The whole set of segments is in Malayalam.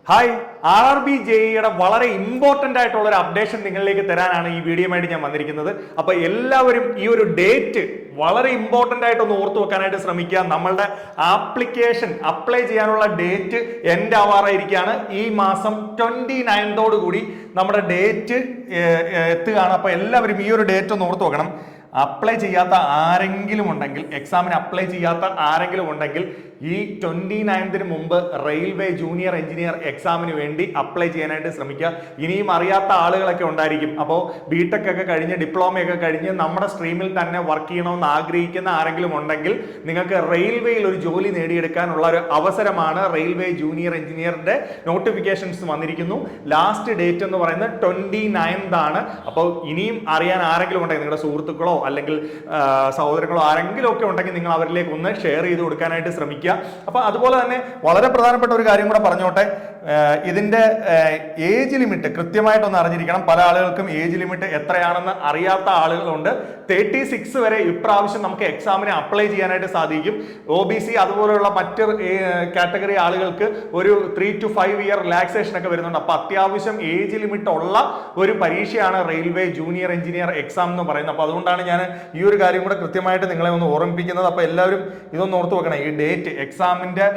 ഹായ്, RRB JEE-യുടെ വളരെ ഇമ്പോർട്ടന്റ് ആയിട്ടുള്ള ഒരു അപ്ഡേഷൻ നിങ്ങളിലേക്ക് തരാനാണ് ഈ വീഡിയോയുമായിട്ട് ഞാൻ വന്നിരിക്കുന്നത്. അപ്പൊ എല്ലാവരും ഈ ഒരു ഡേറ്റ് വളരെ ഇമ്പോർട്ടന്റ് ആയിട്ടൊന്ന് ഓർത്തു വെക്കാനായിട്ട് ശ്രമിക്കുക. നമ്മളുടെ ആപ്ലിക്കേഷൻ അപ്ലൈ ചെയ്യാനുള്ള ഡേറ്റ് എൻഡ് ആവാറായിരിക്കുകയാണ്. ഈ മാസം 29 കൂടി നമ്മുടെ ഡേറ്റ് എത്തുകയാണ്. അപ്പൊ എല്ലാവരും ഈ ഒരു ഡേറ്റ് ഒന്ന് ഓർത്തു വെക്കണം. അപ്ലൈ ചെയ്യാത്ത ആരെങ്കിലും ഉണ്ടെങ്കിൽ, എക്സാമിന് അപ്ലൈ ചെയ്യാത്ത ആരെങ്കിലും ഉണ്ടെങ്കിൽ ഈ 29 മുമ്പ് റെയിൽവേ ജൂനിയർ എഞ്ചിനീയർ എക്സാമിന് വേണ്ടി അപ്ലൈ ചെയ്യാനായിട്ട് ശ്രമിക്കുക. ഇനിയും അറിയാത്ത ആളുകളൊക്കെ ഉണ്ടായിരിക്കും. അപ്പോൾ ബിടെക് ഒക്കെ കഴിഞ്ഞ് ഡിപ്ലോമയൊക്കെ കഴിഞ്ഞ് നമ്മുടെ സ്ട്രീമിൽ തന്നെ വർക്ക് ചെയ്യണമെന്ന് ആഗ്രഹിക്കുന്ന ആരെങ്കിലും ഉണ്ടെങ്കിൽ നിങ്ങൾക്ക് റെയിൽവേയിൽ ഒരു ജോലി നേടിയെടുക്കാനുള്ള ഒരു അവസരമാണ്. റെയിൽവേ ജൂനിയർ എഞ്ചിനീയറിന്റെ നോട്ടിഫിക്കേഷൻസ് വന്നിരിക്കുന്നു. ലാസ്റ്റ് ഡേറ്റ് എന്ന് പറയുന്നത് 29 ആണ്. അപ്പോൾ ഇനിയും അറിയാൻ ആരെങ്കിലും ഉണ്ടെങ്കിൽ, നിങ്ങളുടെ സുഹൃത്തുക്കളോ അല്ലെങ്കിൽ സഹോദരങ്ങളോ ആരെങ്കിലും ഒക്കെ ഉണ്ടെങ്കിൽ നിങ്ങൾ അവരിലേക്ക് ഒന്ന് ഷെയർ ചെയ്ത് കൊടുക്കാനായിട്ട് ശ്രമിക്കുക. അപ്പൊ അതുപോലെ തന്നെ വളരെ പ്രധാനപ്പെട്ട ഒരു കാര്യം കൂടെ പറഞ്ഞോട്ടെ. ഇതിന്റെ ഏജ് ലിമിറ്റ് കൃത്യമായിട്ടൊന്ന് അറിഞ്ഞിരിക്കണം. പല ആളുകൾക്കും ഏജ് ലിമിറ്റ് എത്രയാണെന്ന് അറിയാത്ത ആളുകളുണ്ട്. 36 വരെ ഇപ്രാവശ്യം നമുക്ക് എക്സാമിന് അപ്ലൈ ചെയ്യാനായിട്ട് സാധിക്കും. OBC അതുപോലെയുള്ള മറ്റ് കാറ്റഗറി ആളുകൾക്ക് ഒരു 3 to 5 ഇയർ റിലാക്സേഷൻ ഒക്കെ വരുന്നുണ്ട്. അപ്പൊ അത്യാവശ്യം ഏജ് ലിമിറ്റ് ഉള്ള ഒരു പരീക്ഷയാണ് റെയിൽവേ ജൂനിയർ എഞ്ചിനീയർ എക്സാം എന്ന് പറയുന്നത്. അപ്പൊ അതുകൊണ്ടാണ് ഞാൻ ഈ ഒരു കാര്യം കൂടെ കൃത്യമായിട്ട് നിങ്ങളെ ഒന്ന് ഓർമ്മിപ്പിക്കുന്നത്. അപ്പൊ എല്ലാവരും ഇതൊന്ന് ഓർത്ത് വെക്കണം. ഈ ഡേറ്റ് എക്സാമിന്റെ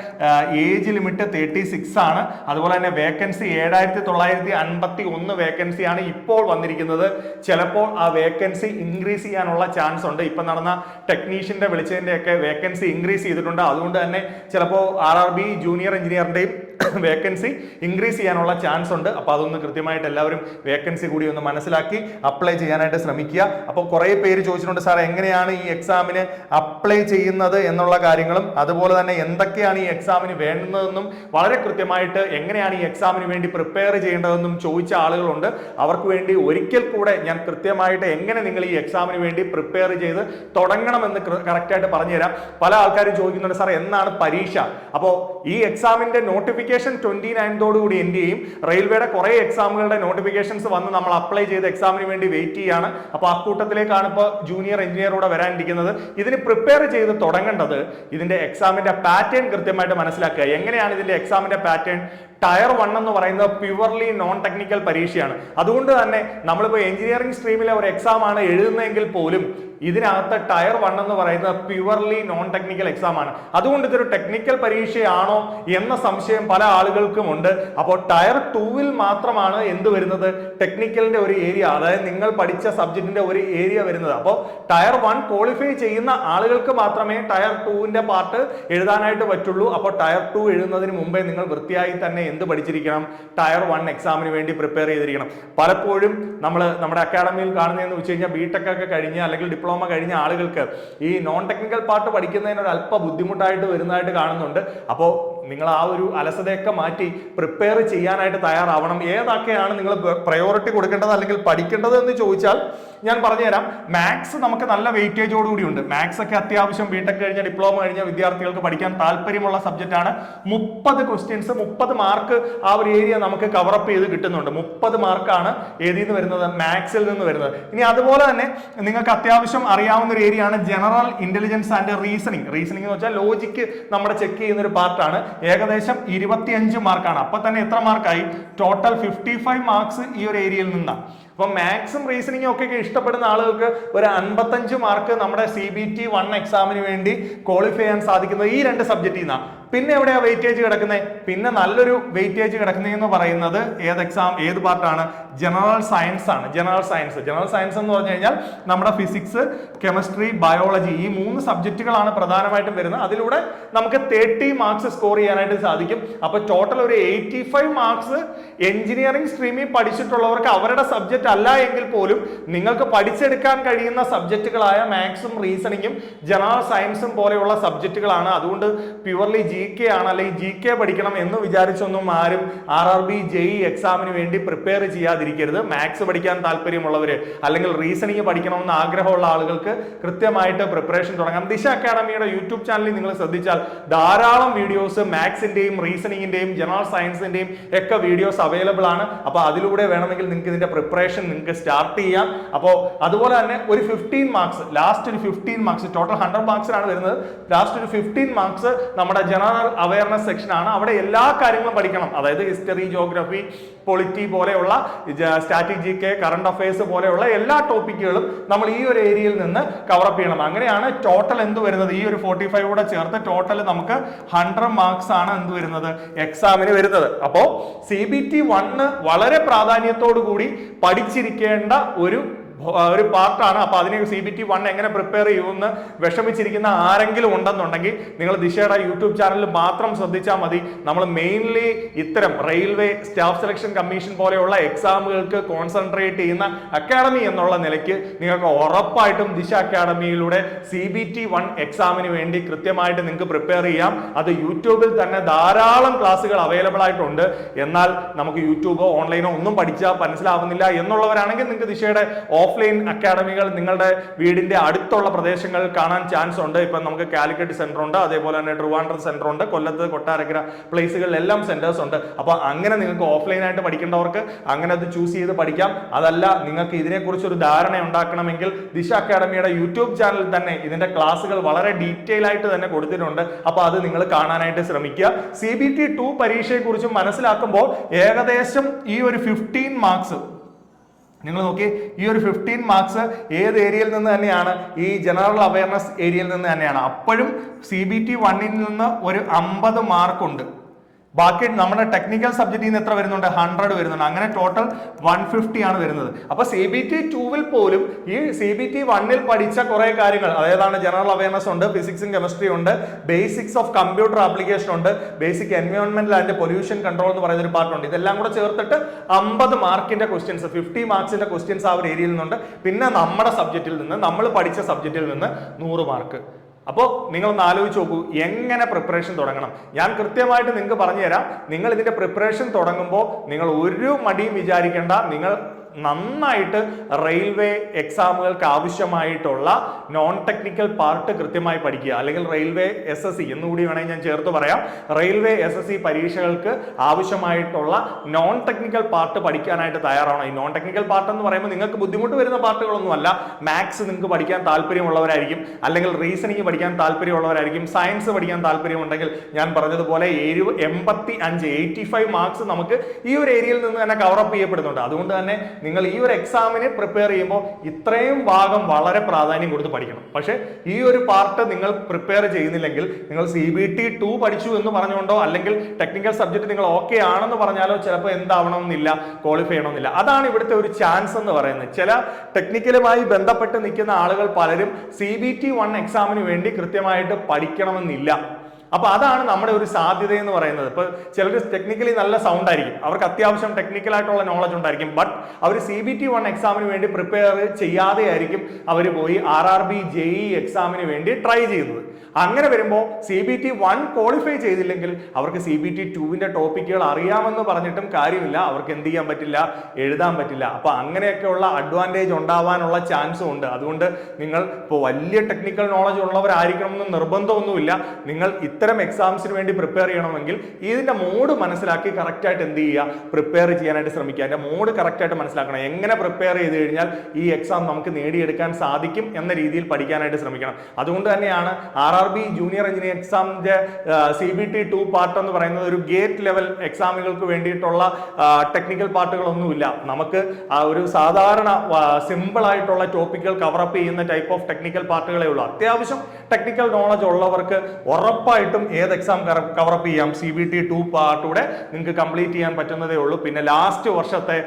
ഏജ് ലിമിറ്റ് 36 ആണ്. അതുപോലെ തന്നെ വേക്കൻസി 7951 വേക്കൻസിയാണ് ഇപ്പോൾ വന്നിരിക്കുന്നത്. ചിലപ്പോൾ ആ വേക്കൻസി ഇൻക്രീസ് ചെയ്യാനുള്ള ചാൻസ് ഉണ്ട്. ഇപ്പൊ നടന്ന ടെക്നീഷ്യന്റെ വിളിച്ചതിന്റെ ഒക്കെ വേക്കൻസി ഇൻക്രീസ് ചെയ്തിട്ടുണ്ട്. അതുകൊണ്ട് തന്നെ ചിലപ്പോൾ RRB ജൂനിയർ എഞ്ചിനീയറിന്റെയും വേക്കൻസി ഇൻക്രീസ് ചെയ്യാനുള്ള ചാൻസ് ഉണ്ട്. അപ്പൊ അതൊന്ന് കൃത്യമായിട്ട് എല്ലാവരും വേക്കൻസി കൂടി ഒന്ന് മനസ്സിലാക്കി അപ്ലൈ ചെയ്യാനായിട്ട് ശ്രമിക്കുക. അപ്പോൾ കുറെ പേര് ചോദിച്ചിട്ടുണ്ട്, സാർ എങ്ങനെയാണ് ഈ എക്സാമിന് അപ്ലൈ ചെയ്യുന്നത് എന്നുള്ള കാര്യങ്ങളും അതുപോലെ തന്നെ എന്തൊക്കെയാണ് ഈ എക്സാമിന് വേണ്ടുന്നതെന്നും വളരെ കൃത്യമായിട്ട് എങ്ങനെയാണ് ഈ എക്സാമിന് വേണ്ടി പ്രിപ്പയർ ചെയ്യേണ്ടതെന്നും ചോദിച്ച ആളുകളുണ്ട്. അവർക്ക് വേണ്ടി ഒരിക്കൽ കൂടെ ഞാൻ കൃത്യമായിട്ട് എങ്ങനെ നിങ്ങൾ ഈ എക്സാമിന് വേണ്ടി പ്രിപ്പയർ ചെയ്ത് തുടങ്ങണമെന്ന് കറക്റ്റായിട്ട് പറഞ്ഞുതരാം. പല ആൾക്കാരും ചോദിക്കുന്നുണ്ട്, സാർ എന്നാണ് പരീക്ഷ? അപ്പോൾ ഈ എക്സാമിന്റെ നോട്ടിഫിക്കേഷൻ 29 കൂടി എൻഡ് ചെയ്യും. റെയിൽവേയുടെ കുറെ എക്സാമുകളുടെ നോട്ടിഫിക്കേഷൻസ് വന്ന് നമ്മൾ അപ്ലൈ ചെയ്ത എക്സാമിന് വേണ്ടി വെയിറ്റ് ചെയ്യാണ്. അപ്പോൾ ആ കൂട്ടത്തിലേക്കാണ് ഇപ്പോൾ ജൂനിയർ എഞ്ചിനീയർ കൂടെ വരാനിരിക്കുന്നത്. ഇതിന് പ്രിപ്പയർ ചെയ്ത് തുടങ്ങേണ്ടത് ഇതിന്റെ എക്സാമിന്റെ പാറ്റേൺ കൃത്യമായിട്ട് മനസ്സിലാക്കുക. എങ്ങനെയാണ് ഇതിന്റെ എക്സാമിന്റെ പാറ്റേൺ? ടയർ 1 എന്ന് പറയുന്നത് പ്യുവർലി നോൺ ടെക്നിക്കൽ പരീക്ഷയാണ്. അതുകൊണ്ട് തന്നെ നമ്മളിപ്പോൾ എഞ്ചിനീയറിംഗ് സ്ട്രീമിലെ ഒരു എക്സാം ആണ് എഴുതുന്നതെങ്കിൽ പോലും ഇതിനകത്ത് ടയർ 1 എന്ന് പറയുന്നത് പ്യുവർലി നോൺ ടെക്നിക്കൽ എക്സാം ആണ്. അതുകൊണ്ട് ഇതൊരു ടെക്നിക്കൽ പരീക്ഷയാണോ എന്ന സംശയം പല ആളുകൾക്കും ഉണ്ട്. അപ്പോൾ ടയർ 2-ൽ മാത്രമാണ് എന്ത് വരുന്നത്? ടെക്നിക്കലിന്റെ ഒരു ഏരിയ, അതായത് നിങ്ങൾ പഠിച്ച സബ്ജക്റ്റിന്റെ ഒരു ഏരിയ വരുന്നത്. അപ്പോൾ ടയർ 1 ക്വാളിഫൈ ചെയ്യുന്ന ആളുകൾക്ക് മാത്രമേ ടയർ 2-ന്റെ പാർട്ട് എഴുതാനായിട്ട് പറ്റുള്ളൂ. അപ്പോൾ ടയർ 2 എഴുതുന്നതിന് മുമ്പേ നിങ്ങൾ വൃത്തിയായി തന്നെ എന്ത് പഠിച്ചിരിക്കണം? ടയർ 1 എക്സാമിന് വേണ്ടി പ്രിപ്പയർ ചെയ്തിരിക്കണം. പലപ്പോഴും നമ്മുടെ അക്കാഡമിയിൽ കാണുന്നതെന്ന് വെച്ച് കഴിഞ്ഞാൽ ബിടെക് ഒക്കെ കഴിഞ്ഞ് അല്ലെങ്കിൽ ഡിപ്ലോമ കഴിഞ്ഞ ആളുകൾക്ക് ഈ നോൺ ടെക്നിക്കൽ പാർട്ട് പഠിക്കുന്നതിന് ഒരു അല്പ ബുദ്ധിമുട്ടായിട്ട് വരുന്നതായിട്ട് കാണുന്നുണ്ട്. അപ്പോൾ നിങ്ങൾ ആ ഒരു അലസതയൊക്കെ മാറ്റി പ്രിപ്പയർ ചെയ്യാനായിട്ട് തയ്യാറാവണം. ഏതൊക്കെയാണ് നിങ്ങൾ പ്രയോറിറ്റി കൊടുക്കേണ്ടത് അല്ലെങ്കിൽ പഠിക്കേണ്ടത് എന്ന് ചോദിച്ചാൽ ഞാൻ പറഞ്ഞുതരാം. മാത്സ് നമുക്ക് നല്ല വെയിറ്റേജോടുകൂടി ഉണ്ട്. മാത്സ് ഒക്കെ അത്യാവശ്യം ബിടെക് കഴിഞ്ഞ ഡിപ്ലോമ കഴിഞ്ഞ വിദ്യാർത്ഥികൾക്ക് പഠിക്കാൻ താല്പര്യമുള്ള സബ്ജക്റ്റ് ആണ്. 30 ക്വസ്റ്റ്യൻസ് 30 മാർക്ക് ആ ഒരു ഏരിയ നമുക്ക് കവറപ്പ് ചെയ്ത് കിട്ടുന്നുണ്ട്. 30 മാർക്കാണ് ഏതിൽ നിന്ന് വരുന്നത്? മാത്സിൽ നിന്ന് വരുന്നത്. ഇനി അതുപോലെ തന്നെ നിങ്ങൾക്ക് അത്യാവശ്യം അറിയാവുന്ന ഒരു ഏരിയ ആണ് general intelligence and reasoning. Reasoning എന്ന് വെച്ചാൽ ലോജിക്ക് നമ്മുടെ ചെക്ക് ചെയ്യുന്ന ഒരു പാർട്ടാണ്. ഏകദേശം 25 മാർക്കാണ്. അപ്പൊ തന്നെ എത്ര മാർക്കായി? ടോട്ടൽ 55 മാർക്സ് ഈ ഒരു ഏരിയയിൽ നിന്നാണ്. അപ്പൊ മാത്സും റീസണിങ്ങും ഒക്കെ ഇഷ്ടപ്പെടുന്ന ആളുകൾക്ക് ഒരു 55 മാർക്ക് നമ്മുടെ CBT 1 എക്സാമിന് വേണ്ടി ക്വാളിഫൈ ചെയ്യാൻ സാധിക്കുന്നത് ഈ 2 സബ്ജക്റ്റിൽ നിന്നാണ്. പിന്നെ എവിടെയാ വെയിറ്റേജ് കിടക്കുന്നത്? പിന്നെ നല്ലൊരു വെയിറ്റേജ് കിടക്കുന്നതെന്ന് പറയുന്നത് ഏത് പാർട്ടാണ്? ജനറൽ സയൻസ് ആണ്. ജനറൽ സയൻസ് എന്ന് പറഞ്ഞു കഴിഞ്ഞാൽ നമ്മുടെ ഫിസിക്സ്, കെമിസ്ട്രി, ബയോളജി ഈ 3 സബ്ജക്റ്റുകളാണ് പ്രധാനമായിട്ടും വരുന്നത്. അതിലൂടെ നമുക്ക് 30 മാർക്സ് സ്കോർ ചെയ്യാനായിട്ട് സാധിക്കും. അപ്പൊ ടോട്ടൽ ഒരു 85 മാർക്സ് എഞ്ചിനീയറിംഗ് സ്ട്രീമിൽ പഠിച്ചിട്ടുള്ളവർക്ക് അവരുടെ സബ്ജക്റ്റ് അല്ല എങ്കിൽ പോലും നിങ്ങൾക്ക് പഠിച്ചെടുക്കാൻ കഴിയുന്ന സബ്ജക്റ്റുകളായ മാത്സും റീസണിങ്ങും ജനറൽ സയൻസും പോലെയുള്ള സബ്ജക്റ്റുകളാണ്. അതുകൊണ്ട് പ്യുവർലി GK ആണ് അല്ലെങ്കിൽ GK പഠിക്കണം എന്ന് വിചാരിച്ചൊന്നും ആരും RRB JEE എക്സാമിന് വേണ്ടി പ്രിപ്പയർ ചെയ്യാതിരിക്കരുത്. മാത്സ് പഠിക്കാൻ താല്പര്യമുള്ളവര് അല്ലെങ്കിൽ റീസണിങ് പഠിക്കണമെന്ന് ആഗ്രഹമുള്ള ആളുകൾക്ക് കൃത്യമായിട്ട് പ്രിപ്പറേഷൻ തുടങ്ങാം. ദിശ അക്കാഡമിയുടെ യൂട്യൂബ് ചാനലിൽ നിങ്ങൾ ശ്രദ്ധിച്ചാൽ ധാരാളം വീഡിയോസ് മാത്സിന്റെയും റീസണിങ്ങിന്റെയും ജനറൽ സയൻസിന്റെയും ഒക്കെ വീഡിയോസ് അവൈലബിൾ ആണ്. അപ്പൊ അതിലൂടെ വേണമെങ്കിൽ നിങ്ങൾക്ക് ഇതിന്റെ പ്രിപ്പറേഷൻ നിങ്ങൾക്ക് സ്റ്റാർട്ട് ചെയ്യാം. അപ്പോൾ അതുപോലെ തന്നെ ഒരു 15 മാർക്സ് ലാസ്റ്റ് ഒരു 15 മാർക്സ് ടോട്ടൽ 100 മാർക്സിനാണ് വരുന്നത്. ലാസ്റ്റ് ഒരു 15 മാർക്സ് നമ്മുടെ ജനറൽ ജനറൽ അവയർനെസ് സെക്ഷൻ ആണ്. അവിടെ എല്ലാ കാര്യങ്ങളും പഠിക്കണം. അതായത് ഹിസ്റ്ററി, ജോഗ്രഫി, പൊളിറ്റി പോലെയുള്ള സ്ട്രാറ്റജിക്ക്, കറണ്ട് അഫയേഴ്സ് പോലെയുള്ള എല്ലാ ടോപ്പിക്കുകളും നമ്മൾ ഈ ഒരു ഏരിയയിൽ നിന്ന് കവറപ്പ് ചെയ്യണം. അങ്ങനെയാണ് ടോട്ടൽ എന്ത് വരുന്നത്, ഈ ഒരു 45 കൂടെ ചേർത്ത് ടോട്ടൽ നമുക്ക് 100 മാർക്സ് ആണ് എന്ത് വരുന്നത്, എക്സാമിന് വരുന്നത്. അപ്പോ CBT 1 വളരെ പ്രാധാന്യത്തോടു കൂടി പഠിച്ചിരിക്കേണ്ട ഒരു പാർട്ടാണ്. അപ്പൊ അതിനെ CBT 1 എങ്ങനെ പ്രിപ്പയർ ചെയ്യുമെന്ന് വിഷമിച്ചിരിക്കുന്ന ആരെങ്കിലും ഉണ്ടെന്നുണ്ടെങ്കിൽ നിങ്ങൾ ദിശയുടെ യൂട്യൂബ് ചാനലിൽ മാത്രം ശ്രദ്ധിച്ചാൽ മതി. നമ്മൾ മെയിൻലി ഇത്തരം റെയിൽവേ സ്റ്റാഫ് സെലക്ഷൻ കമ്മീഷൻ പോലെയുള്ള എക്സാമുകൾക്ക് കോൺസെൻട്രേറ്റ് ചെയ്യുന്ന അക്കാഡമി എന്നുള്ള നിലയ്ക്ക് നിങ്ങൾക്ക് ഉറപ്പായിട്ടും ദിശ അക്കാഡമിയിലൂടെ CBT 1 എക്സാമിന് വേണ്ടി കൃത്യമായിട്ട് നിങ്ങൾക്ക് പ്രിപ്പയർ ചെയ്യാം. അത് യൂട്യൂബിൽ തന്നെ ധാരാളം ക്ലാസ്സുകൾ അവൈലബിൾ ആയിട്ടുണ്ട്. എന്നാൽ നമുക്ക് യൂട്യൂബോ ഓൺലൈനോ ഒന്നും പഠിച്ചാൽ മനസ്സിലാവുന്നില്ല എന്നുള്ളവരാണെങ്കിൽ നിങ്ങൾക്ക് ദിശയുടെ ഓഫ്ലൈൻ അക്കാഡമികൾ നിങ്ങളുടെ വീടിന്റെ അടുത്തുള്ള പ്രദേശങ്ങളിൽ കാണാൻ ചാൻസ് ഉണ്ട്. ഇപ്പൊ നമുക്ക് കാലിക്കറ്റ് സെന്റർ ഉണ്ട്, അതേപോലെ തന്നെ ട്രിവാൻഡ്രം സെന്റർ ഉണ്ട്, കൊല്ലത്ത്, കൊട്ടാരക്കര പ്ലേസുകളിലെല്ലാം സെന്റേഴ്സ് ഉണ്ട്. അപ്പൊ അങ്ങനെ നിങ്ങൾക്ക് ഓഫ്ലൈൻ ആയിട്ട് പഠിക്കേണ്ടവർക്ക് അങ്ങനെ അത് ചൂസ് ചെയ്ത് പഠിക്കാം. അതല്ല നിങ്ങൾക്ക് ഇതിനെക്കുറിച്ച് ഒരു ധാരണ ഉണ്ടാക്കണമെങ്കിൽ ദിശ അക്കാഡമിയുടെ യൂട്യൂബ് ചാനലിൽ തന്നെ ഇതിന്റെ ക്ലാസ്സുകൾ വളരെ ഡീറ്റെയിൽ ആയിട്ട് തന്നെ കൊടുത്തിട്ടുണ്ട്. അപ്പൊ അത് നിങ്ങൾ കാണാനായിട്ട് ശ്രമിക്കുക. CBT 2 പരീക്ഷയെ കുറിച്ച് മനസ്സിലാക്കുമ്പോൾ ഏകദേശം ഈ ഒരു 15 മാർക്സ് നിങ്ങൾ നോക്കി, ഈ ഒരു 15 മാർക്സ് ഏത് ഏരിയയിൽ നിന്ന് തന്നെയാണ്, ഈ ജനറൽ അവയർനെസ് ഏരിയയിൽ നിന്ന് തന്നെയാണ്. അപ്പോഴും CBT 1 നിന്ന് ഒരു 50 മാർക്ക് ഉണ്ട്. ബാക്കി നമ്മുടെ ടെക്നിക്കൽ സബ്ജക്റ്റിൽ നിന്ന് എത്ര വരുന്നുണ്ട്, 100 വരുന്നുണ്ട്. അങ്ങനെ ടോട്ടൽ 150 ആണ് വരുന്നത്. അപ്പൊ CBT 2 പോലും ഈ CBT 1 പഠിച്ച കുറെ കാര്യങ്ങൾ, അതായതാണ് ജനറൽ അവയർനെസ് ഉണ്ട്, ഫിസിക്സും കെമിസ്ട്രി ഉണ്ട്, ബേസിക്സ് ഓഫ് കമ്പ്യൂട്ടർ ആപ്ലിക്കേഷൻ ഉണ്ട്, ബേസിക് എൻവയോൺമെന്റൽ ആൻഡ് പൊല്യൂഷൻ കൺട്രോൾ എന്ന് പറയുന്ന ഒരു പാർട്ടുണ്ട്. ഇതെല്ലാം കൂടെ ചേർത്തിട്ട് 50 മാർക്കിന്റെ ക്വസ്റ്റ്യൻസ്, 50 മാർക്സിന്റെ ക്വസ്റ്റ്യൻസ് ആ ഒരു ഏരിയയിൽ നിന്നുണ്ട്. പിന്നെ നമ്മുടെ സബ്ജക്റ്റിൽ നിന്ന്, നമ്മൾ പഠിച്ച സബ്ജക്റ്റിൽ നിന്ന് 100 മാർക്ക്. അപ്പോൾ നിങ്ങളൊന്ന് ആലോചിച്ച് നോക്കൂ, എങ്ങനെ പ്രിപ്പറേഷൻ തുടങ്ങണം. ഞാൻ കൃത്യമായിട്ട് നിങ്ങൾക്ക് പറഞ്ഞു തരാം. നിങ്ങൾ ഇതിന്റെ പ്രിപ്പറേഷൻ തുടങ്ങുമ്പോൾ നിങ്ങൾ ഒരു മടിയും വിചാരിക്കേണ്ട. നിങ്ങൾ നന്നായിട്ട് റെയിൽവേ എക്സാമുകൾക്ക് ആവശ്യമായിട്ടുള്ള നോൺ ടെക്നിക്കൽ പാർട്ട് കൃത്യമായി പഠിക്കുക. അല്ലെങ്കിൽ റെയിൽവേ SSC എന്നുകൂടി വേണമെങ്കിൽ ഞാൻ ചേർത്ത് പറയാം. റെയിൽവേ SSC പരീക്ഷകൾക്ക് ആവശ്യമായിട്ടുള്ള നോൺ ടെക്നിക്കൽ പാർട്ട് പഠിക്കാനായിട്ട് തയ്യാറാവണം. ഈ നോൺ ടെക്നിക്കൽ പാർട്ട് എന്ന് പറയുമ്പോൾ നിങ്ങൾക്ക് ബുദ്ധിമുട്ട് വരുന്ന പാർട്ടുകളൊന്നുമല്ല. മാത്സ് നിങ്ങൾക്ക് പഠിക്കാൻ താല്പര്യമുള്ളവരായിരിക്കും, അല്ലെങ്കിൽ റീസണിങ് പഠിക്കാൻ താല്പര്യമുള്ളവരായിരിക്കും, സയൻസ് പഠിക്കാൻ താല്പര്യമുണ്ടെങ്കിൽ ഞാൻ പറഞ്ഞതുപോലെ 85 മാർക്സ് നമുക്ക് ഈ ഒരു ഏരിയയിൽ നിന്ന് തന്നെ കവറപ്പ് ചെയ്യപ്പെടുന്നുണ്ട്. അതുകൊണ്ട് തന്നെ നിങ്ങൾ ഈ ഒരു എക്സാമിന് പ്രിപ്പയർ ചെയ്യുമ്പോൾ ഇത്രയും ഭാഗം വളരെ പ്രാധാന്യം കൊടുത്ത് പഠിക്കണം. പക്ഷേ ഈ ഒരു പാർട്ട് നിങ്ങൾ പ്രിപ്പയർ ചെയ്യുന്നില്ലെങ്കിൽ നിങ്ങൾ CBT 2 പഠിച്ചു എന്ന് പറഞ്ഞുകൊണ്ടോ അല്ലെങ്കിൽ ടെക്നിക്കൽ സബ്ജക്ട് നിങ്ങൾ ഓക്കെ ആണെന്ന് പറഞ്ഞാലോ ചിലപ്പോൾ എന്താവണമെന്നില്ല, ക്വാളിഫൈ ചെയ്യണമെന്നില്ല. അതാണ് ഇവിടുത്തെ ഒരു ചാൻസ് എന്ന് പറയുന്നത്. ചില ടെക്നിക്കലുമായി ബന്ധപ്പെട്ട് നിൽക്കുന്ന ആളുകൾ പലരും CBT 1 എക്സാമിന് വേണ്ടി കൃത്യമായിട്ട് പഠിക്കണമെന്നില്ല. അപ്പൊ അതാണ് നമ്മുടെ ഒരു സാധ്യത എന്ന് പറയുന്നത്. ഇപ്പൊ ചിലർ ടെക്നിക്കലി നല്ല സൗണ്ട് ആയിരിക്കും, അവർക്ക് അത്യാവശ്യം ടെക്നിക്കൽ ആയിട്ടുള്ള നോളജ് ഉണ്ടായിരിക്കും, ബട്ട് അവർ CBT 1 എക്സാമിന് വേണ്ടി പ്രിപ്പയർ ചെയ്യാതെ ആയിരിക്കും അവർ പോയി RRB JEE എക്സാമിന് വേണ്ടി ട്രൈ ചെയ്യുന്നത്. അങ്ങനെ വരുമ്പോൾ CBT 1 ക്വാളിഫൈ ചെയ്തില്ലെങ്കിൽ അവർക്ക് CBT 2 ടോപ്പിക്കുകൾ അറിയാമെന്ന് പറഞ്ഞിട്ടും കാര്യമില്ല. അവർക്ക് എന്ത് ചെയ്യാൻ പറ്റില്ല, എഴുതാൻ പറ്റില്ല. അപ്പൊ അങ്ങനെയൊക്കെയുള്ള അഡ്വാൻറ്റേജ് ഉണ്ടാവാനുള്ള ചാൻസും ഉണ്ട്. അതുകൊണ്ട് നിങ്ങൾ ഇപ്പോൾ വലിയ ടെക്നിക്കൽ നോളജ് ഉള്ളവരായിരിക്കണമെന്ന് നിർബന്ധമൊന്നുമില്ല. നിങ്ങൾ ഇത്തരം എക്സാംസിന് വേണ്ടി പ്രിപ്പയർ ചെയ്യണമെങ്കിൽ ഇതിന്റെ മോഡ് മനസ്സിലാക്കി കറക്റ്റ് ആയിട്ട് എന്ത് ചെയ്യുക, പ്രിപ്പയർ ചെയ്യാനായിട്ട് ശ്രമിക്കുക. അതിന്റെ മോഡ് കറക്റ്റ് ആയിട്ട് മനസ്സിലാക്കണം. എങ്ങനെ പ്രിപ്പയർ ചെയ്ത് കഴിഞ്ഞാൽ ഈ എക്സാം നമുക്ക് നേടിയെടുക്കാൻ സാധിക്കും എന്ന രീതിയിൽ പഠിക്കാനായിട്ട് ശ്രമിക്കണം. അതുകൊണ്ട് തന്നെയാണ് RRB ജൂനിയർ എഞ്ചിനീയർ എക്സാമിന്റെ CBT 2 പാർട്ട് എന്ന് പറയുന്നത് ഒരു ഗേറ്റ് ലെവൽ എക്സാമുകൾക്ക് വേണ്ടിയിട്ടുള്ള ടെക്നിക്കൽ പാർട്ടുകളൊന്നുമില്ല. നമുക്ക് ഒരു സാധാരണ സിമ്പിൾ ആയിട്ടുള്ള ടോപ്പിക്കുകൾ കവറപ്പ് ചെയ്യുന്ന ടൈപ്പ് ഓഫ് ടെക്നിക്കൽ പാർട്ടുകളേ ഉള്ളൂ. അത്യാവശ്യം ടെക്നിക്കൽ നോളജ് ഉള്ളവർക്ക് ഉറപ്പായിട്ടും ഏത് എക്സാം കവറപ്പ് ചെയ്യാം, CBT 2 പാർട്ടൂടെ നിങ്ങൾക്ക് കംപ്ലീറ്റ് ചെയ്യാൻ പറ്റുന്നതേ ഉള്ളൂ. പിന്നെ ലാസ്റ്റ് വർഷത്തെ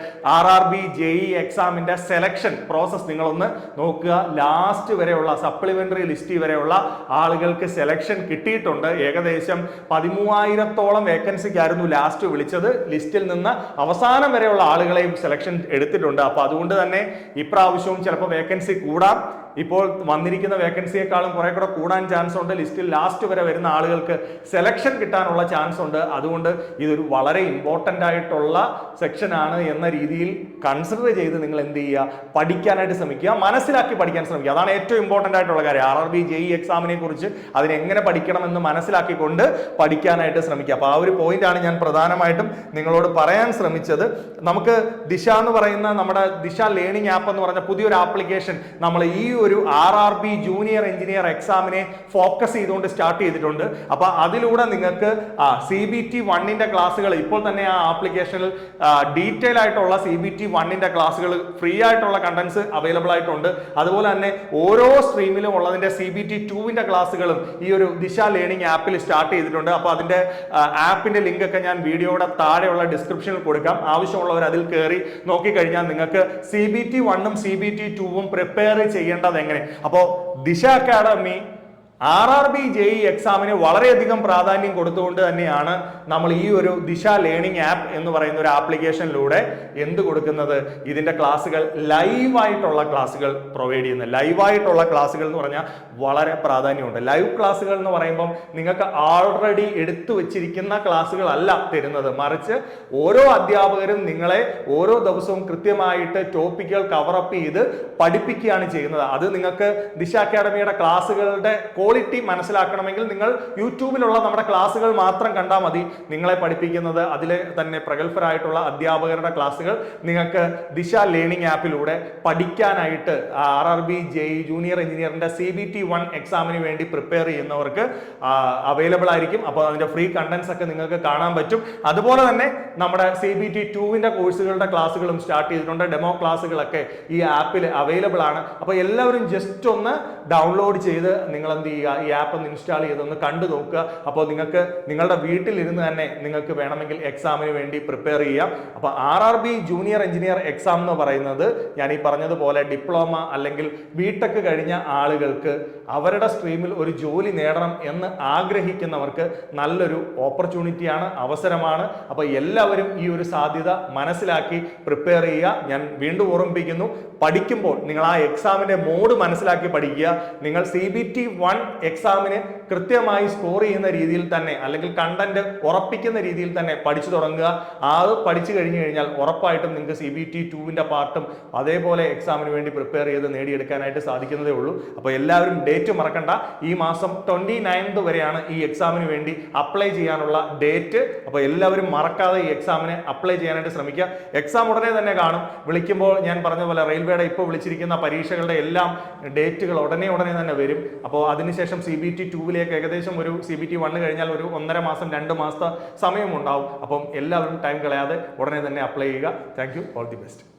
RRB JEE എക്സാമിന്റെ സെലക്ഷൻ പ്രോസസ് നിങ്ങളൊന്ന് നോക്കുക. ലാസ്റ്റ് വരെയുള്ള സപ്ലിമെന്ററി ലിസ്റ്റ് വരെയുള്ള ആളുകൾക്ക് സെലക്ഷൻ കിട്ടിയിട്ടുണ്ട്. ഏകദേശം 13,000-ഓളം വേക്കൻസിക്കായിരുന്നു ലാസ്റ്റ് വിളിച്ചത്. ലിസ്റ്റിൽ നിന്ന് അവസാനം വരെയുള്ള ആളുകളെയും സെലക്ഷൻ എടുത്തിട്ടുണ്ട്. അപ്പൊ അതുകൊണ്ട് തന്നെ ഇപ്രാവശ്യവും ചിലപ്പോൾ വേക്കൻസി കൂടാം. ഇപ്പോൾ വന്നിരിക്കുന്ന വേക്കൻസിയെക്കാളും കുറെ കൂടെ കൂടാൻ ചാൻസ് ഉണ്ട്. ലിസ്റ്റിൽ ലാസ്റ്റ് വരെ വരുന്ന ആളുകൾക്ക് സെലക്ഷൻ കിട്ടാനുള്ള ചാൻസ് ഉണ്ട്. അതുകൊണ്ട് ഇതൊരു വളരെ ഇമ്പോർട്ടൻ്റ് ആയിട്ടുള്ള സെക്ഷൻ ആണ് എന്ന രീതിയിൽ കൺസിഡർ ചെയ്ത് നിങ്ങൾ എന്ത് ചെയ്യുക, പഠിക്കാനായിട്ട് ശ്രമിക്കുക, മനസ്സിലാക്കി പഠിക്കാൻ ശ്രമിക്കുക. അതാണ് ഏറ്റവും ഇമ്പോർട്ടൻ്റ് ആയിട്ടുള്ള കാര്യം. RRB JEE എക്സാമിനെ കുറിച്ച് അതിനെങ്ങനെ പഠിക്കണമെന്ന് മനസ്സിലാക്കിക്കൊണ്ട് പഠിക്കാനായിട്ട് ശ്രമിക്കുക. അപ്പോൾ ആ ഒരു പോയിന്റ് ആണ് ഞാൻ പ്രധാനമായിട്ടും നിങ്ങളോട് പറയാൻ ശ്രമിച്ചത്. നമുക്ക് ദിശ എന്ന് പറയുന്ന നമ്മുടെ ദിശ ലേണിംഗ് ആപ്പ് എന്ന് പറഞ്ഞ പുതിയൊരു ആപ്ലിക്കേഷൻ നമ്മൾ ഈ ഒരു RRB ജൂനിയർ എഞ്ചിനീയർ എക്സാമിനെ ഫോക്കസ് ചെയ്തുകൊണ്ട് സ്റ്റാർട്ട് ചെയ്തിട്ടുണ്ട്. അപ്പൊ അതിലൂടെ നിങ്ങൾക്ക് CBT 1ന്റെ ക്ലാസ്സുകൾ ഇപ്പോൾ തന്നെ ആ ആപ്ലിക്കേഷനിൽ ഡീറ്റെയിൽ ആയിട്ടുള്ള CBT 1ന്റെ ക്ലാസ്സുകൾ ഫ്രീ ആയിട്ടുള്ള കണ്ടന്റ്സ് അവൈലബിൾ ആയിട്ടുണ്ട്. അതുപോലെ തന്നെ ഓരോ സ്ട്രീമിലും ഉള്ളതിന്റെ CBT 2ന്റെ ക്ലാസ്സുകളും ഈ ഒരു ദിശ ലേണിംഗ് ആപ്പിൽ സ്റ്റാർട്ട് ചെയ്തിട്ടുണ്ട്. അപ്പൊ അതിന്റെ ആപ്പിന്റെ ലിങ്ക് ഒക്കെ ഞാൻ വീഡിയോയുടെ താഴെയുള്ള ഡിസ്ക്രിപ്ഷനിൽ കൊടുക്കാം. ആവശ്യമുള്ളവർ അതിൽ കയറി നോക്കിക്കഴിഞ്ഞാൽ നിങ്ങൾക്ക് CBT 1ഉം CBT 2ഉം പ്രിപ്പയർ ചെയ്യേണ്ടത് എങ്ങനെ. അപ്പോൾ ദിശ അക്കാഡമി RRB JEE എക്സാമിന് വളരെയധികം പ്രാധാന്യം കൊടുത്തുകൊണ്ട് തന്നെയാണ് നമ്മൾ ഈ ഒരു ദിശ ലേണിംഗ് ആപ്പ് എന്ന് പറയുന്ന ഒരു ആപ്ലിക്കേഷനിലൂടെ എന്ത് കൊടുക്കുന്നത്, ഇതിന്റെ ക്ലാസ്സുകൾ ലൈവായിട്ടുള്ള ക്ലാസ്സുകൾ പ്രൊവൈഡ് ചെയ്യുന്നത്. ലൈവായിട്ടുള്ള ക്ലാസ്സുകൾ എന്ന് പറഞ്ഞാൽ വളരെ പ്രാധാന്യമുണ്ട്. ലൈവ് ക്ലാസ്സുകൾ എന്ന് പറയുമ്പോൾ നിങ്ങൾക്ക് ആൾറെഡി എടുത്തു വെച്ചിരിക്കുന്ന ക്ലാസ്സുകളല്ല തരുന്നത്, മറിച്ച് ഓരോ അധ്യാപകരും നിങ്ങളെ ഓരോ ദിവസവും കൃത്യമായിട്ട് ടോപ്പിക്കുകൾ കവറപ്പ് ചെയ്ത് പഠിപ്പിക്കുകയാണ് ചെയ്യുന്നത്. അത് നിങ്ങൾക്ക് ദിശ അക്കാഡമിയുടെ ക്ലാസ്സുകളുടെ ക്വാളിറ്റി മനസ്സിലാക്കണമെങ്കിൽ നിങ്ങൾ യൂട്യൂബിലുള്ള നമ്മുടെ ക്ലാസ്സുകൾ മാത്രം കണ്ടാൽ മതി. നിങ്ങളെ പഠിപ്പിക്കുന്നത് അതിലെ തന്നെ പ്രഗത്ഭരായിട്ടുള്ള അധ്യാപകരുടെ ക്ലാസ്സുകൾ നിങ്ങൾക്ക് ദിശ ലേണിംഗ് ആപ്പിലൂടെ പഠിക്കാനായിട്ട് RRB JEE ജൂനിയർ എഞ്ചിനീയറിന്റെ CBT 1 എക്സാമിന് വേണ്ടി പ്രിപ്പയർ ചെയ്യുന്നവർക്ക് അവൈലബിൾ ആയിരിക്കും. അപ്പോൾ അതിന്റെ ഫ്രീ കണ്ടന്റ്സ് ഒക്കെ നിങ്ങൾക്ക് കാണാൻ പറ്റും. അതുപോലെ തന്നെ നമ്മുടെ CBT 2ന്റെ കോഴ്സുകളുടെ ക്ലാസ്സുകളും സ്റ്റാർട്ട് ചെയ്തിട്ടുണ്ട്. ഡെമോ ക്ലാസ്സുകളൊക്കെ ഈ ആപ്പിൽ അവൈലബിൾ ആണ്. അപ്പോൾ എല്ലാവരും ജസ്റ്റ് ഒന്ന് ഡൗൺലോഡ് ചെയ്ത് നിങ്ങൾ എന്ത് ചെയ്യുക, ഈ ആപ്പ് ഒന്ന് ഇൻസ്റ്റാൾ ചെയ്തൊന്ന് കണ്ടു നോക്കുക. അപ്പോൾ നിങ്ങൾക്ക് നിങ്ങളുടെ വീട്ടിലിരുന്ന് തന്നെ നിങ്ങൾക്ക് വേണമെങ്കിൽ എക്സാമിന് വേണ്ടി പ്രിപ്പയർ ചെയ്യാം. അപ്പോൾ RRB ജൂനിയർ എഞ്ചിനീയർ എക്സാം എന്ന് പറയുന്നത് ഞാൻ ഈ പറഞ്ഞതുപോലെ ഡിപ്ലോമ അല്ലെങ്കിൽ BTech കഴിഞ്ഞ ആളുകൾക്ക് അവരുടെ സ്ട്രീമിൽ ഒരു ജോലി നേടണം എന്ന് ആഗ്രഹിക്കുന്നവർക്ക് നല്ലൊരു ഓപ്പർച്യൂണിറ്റിയാണ്, അവസരമാണ്. അപ്പോൾ എല്ലാവരും ഈ ഒരു സാധ്യത മനസ്സിലാക്കി പ്രിപ്പയർ ചെയ്യുക. ഞാൻ വീണ്ടും ഓർമ്മിപ്പിക്കുന്നു, പഠിക്കുമ്പോൾ നിങ്ങൾ ആ എക്സാമിന്റെ മോഡ് മനസ്സിലാക്കി പഠിക്കുക. നിങ്ങൾ CBT 1 എക്സാമിന് കൃത്യമായി സ്കോർ ചെയ്യുന്ന രീതിയിൽ തന്നെ അല്ലെങ്കിൽ കണ്ടന്റ് ഉറപ്പിക്കുന്ന രീതിയിൽ തന്നെ പഠിച്ചു തുടങ്ങുക. അത് പഠിച്ചു കഴിഞ്ഞു കഴിഞ്ഞാൽ ഉറപ്പായിട്ടും നിങ്ങൾക്ക് CBT 2ന്റെ പാർട്ടും അതേപോലെ എക്സാമിന് വേണ്ടി പ്രിപ്പയർ ചെയ്ത് നേടിയെടുക്കാനായിട്ട് സാധിക്കുന്നതേ ഉള്ളൂ. അപ്പോൾ എല്ലാവരും ഡേറ്റ് മറക്കണ്ട. ഈ മാസം 29th വരെയാണ് ഈ എക്സാമിന് വേണ്ടി അപ്ലൈ ചെയ്യാനുള്ള ഡേറ്റ്. അപ്പോൾ എല്ലാവരും മറക്കാതെ ഈ എക്സാമിന് അപ്ലൈ ചെയ്യാനായിട്ട് ശ്രമിക്കുക. എക്സാം ഉടനെ തന്നെ കാണും. വിളിക്കുമ്പോൾ ഞാൻ പറഞ്ഞ പോലെ റെയിൽവേയുടെ ഇപ്പോൾ വിളിച്ചിരിക്കുന്ന പരീക്ഷകളുടെ എല്ലാം ഡേറ്റുകൾ ഉടനെ തന്നെ വരും. അപ്പോൾ അതിനുശേഷം CBT 2ലേക്ക് ഏകദേശം ഒരു CBT 1 കഴിഞ്ഞാൽ ഒരു 1.5 മാസം 2 മാസത്തെ സമയമുണ്ടാവും. അപ്പം എല്ലാവരും ടൈം കളയാതെ ഉടനെ തന്നെ അപ്ലൈ ചെയ്യുക. Thank you. All the best.